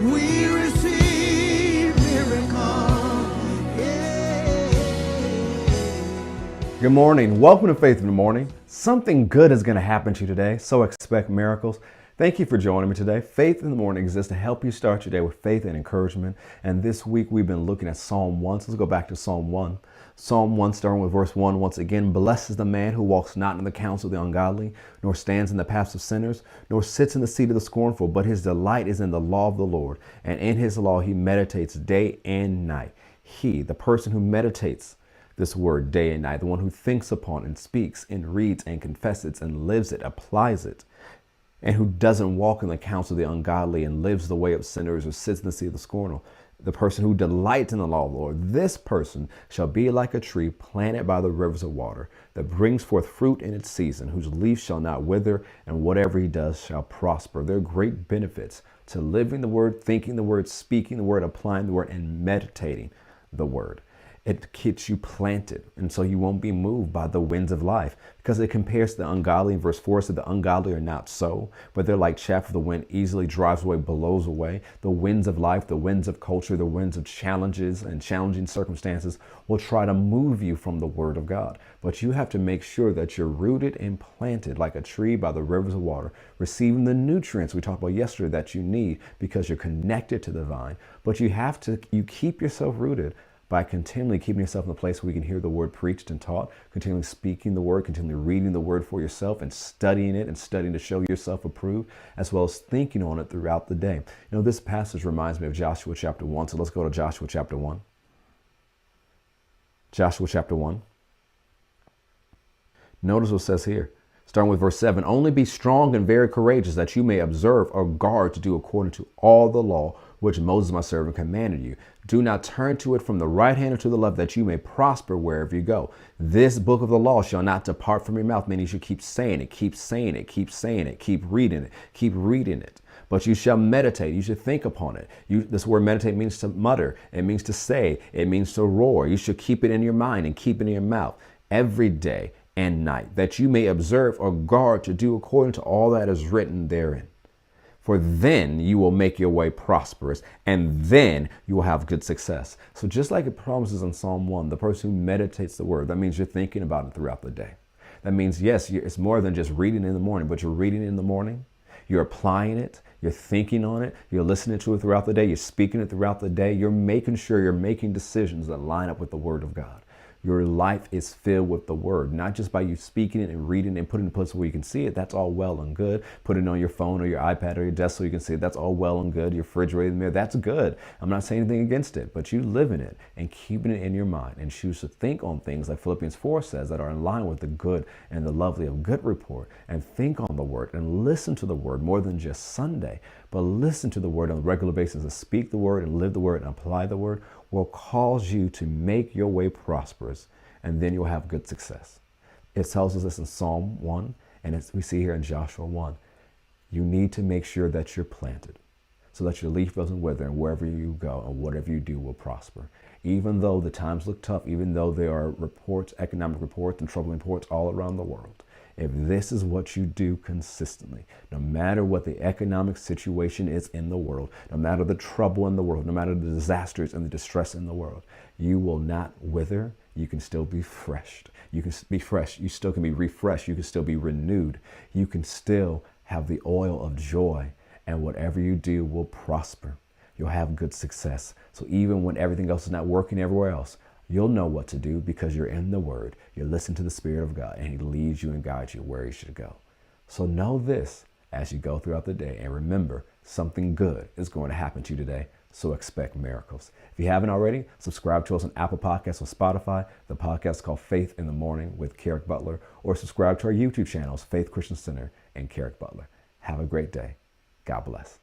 We receive miracle. Yeah. Good morning. Welcome to Faith in the Morning. Something good is going to happen to you today, so expect miracles. Thank you for joining me today. Faith in the Morning exists to help you start your day with faith and encouragement. And this week we've been looking at Psalm 1. So let's go back to Psalm 1. Psalm 1, starting with verse 1, once again. Blessed is the man who walks not in the counsel of the ungodly, nor stands in the paths of sinners, nor sits in the seat of the scornful, but his delight is in the law of the Lord, and in his law he meditates day and night. He, the person who meditates this word day and night, the one who thinks upon and speaks and reads and confesses and lives it, applies it, and who doesn't walk in the counsel of the ungodly and lives the way of sinners or sits in the seat of the scornful, the person who delights in the law of the Lord, this person shall be like a tree planted by the rivers of water that brings forth fruit in its season, whose leaf shall not wither, and whatever he does shall prosper. There are great benefits to living the word, thinking the word, speaking the word, applying the word, and meditating the word. It keeps you planted, and so you won't be moved by the winds of life, because it compares to the ungodly. In verse 4 said the ungodly are not so, but they're like chaff of the wind, easily drives away, blows away. The winds of life, the winds of culture, the winds of challenges and challenging circumstances will try to move you from the word of God. But you have to make sure that you're rooted and planted like a tree by the rivers of water, receiving the nutrients we talked about yesterday that you need because you're connected to the vine. But you keep yourself rooted by continually keeping yourself in a place where you can hear the word preached and taught, continually speaking the word, continually reading the word for yourself and studying it and studying to show yourself approved, as well as thinking on it throughout the day. You know, this passage reminds me of Joshua chapter 1. So let's go to Joshua chapter 1. Joshua chapter 1. Notice what it says here. Starting with verse 7, only be strong and very courageous, that you may observe or guard to do according to all the law which Moses my servant commanded you. Do not turn to it from the right hand or to the left, that you may prosper wherever you go. This book of the law shall not depart from your mouth, meaning you should keep saying it, keep saying it, keep saying it, keep reading it, keep reading it. But you shall meditate, you should think upon it. This word meditate means to mutter, it means to say, it means to roar. You should keep it in your mind and keep it in your mouth every day and night, that you may observe or guard to do according to all that is written therein. For then you will make your way prosperous, and then you will have good success. So just like it promises in Psalm 1, the person who meditates the word, that means you're thinking about it throughout the day. That means, yes, it's more than just reading in the morning, but you're reading in the morning, you're applying it, you're thinking on it, you're listening to it throughout the day, you're speaking it throughout the day, you're making sure you're making decisions that line up with the word of God. Your life is filled with the word, not just by you speaking it and reading it and putting it in a place where you can see it. That's all well and good. Put it on your phone or your iPad or your desk so you can see it. That's all well and good. Your refrigerator, mirror, that's good. I'm not saying anything against it, but you live in it and keeping it in your mind and choose to think on things like Philippians 4 says that are in line with the good and the lovely of good report, and think on the word and listen to the word more than just Sunday, but listen to the word on a regular basis and speak the word and live the word and apply the word will cause you to make your way prosperous, and then you'll have good success. It tells us this in Psalm 1, and as we see here in Joshua 1. You need to make sure that you're planted so that your leaf doesn't wither, and wherever you go and whatever you do will prosper. Even though the times look tough, even though there are reports, economic reports and troubling reports all around the world, if this is what you do consistently, no matter what the economic situation is in the world, no matter the trouble in the world, no matter the disasters and the distress in the world, you will not wither. You can still be fresh. You can be fresh. You still can be refreshed. You can still be renewed. You can still have the oil of joy, and whatever you do will prosper. You'll have good success. So even when everything else is not working everywhere else, you'll know what to do because you're in the word. You listen to the Spirit of God, and he leads you and guides you where you should go. So know this as you go throughout the day, and remember, something good is going to happen to you today. So expect miracles. If you haven't already, subscribe to us on Apple Podcasts or Spotify. The podcast is called Faith in the Morning with Kerrick Butler, or subscribe to our YouTube channels, Faith Christian Center and Kerrick Butler. Have a great day. God bless.